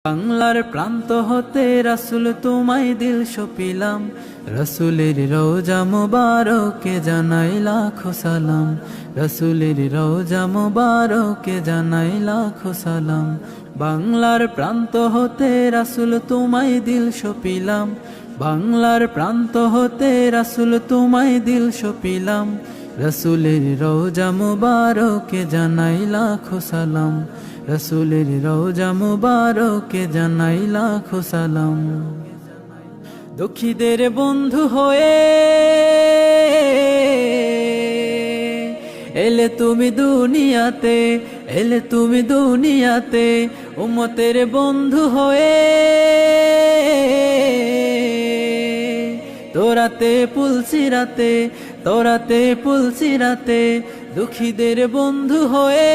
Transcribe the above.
বাংলার প্রান্ত হতে রাসূল তোমায় দিল সপিলাম, রাসূলের রওজা মুবারকে জানাই লাখো সালাম, রাসূলের রওজা মুবারকে জানাই লাখো সালাম। বাংলার প্রান্ত হতে রাসূল তোমায় দিল সপিলাম, বাংলার প্রান্ত হতে রাসূল তোমায় দিল সপিলাম, রাসূলের রওজা মুবারকে জানাই লাখো সালাম, রাসূলের রওজা মুবারকে জানাই লাখো সালাম। দুঃখীদের বন্ধু হয়ে এলে তুমি দুনিয়াতে, এলে তুমি দুনিয়াতে, উম্মতের বন্ধু হয়ে তোরাতে পুলসিরাতে, তোরাতে পুলসিরাতে, দুঃখীদের বন্ধু হয়ে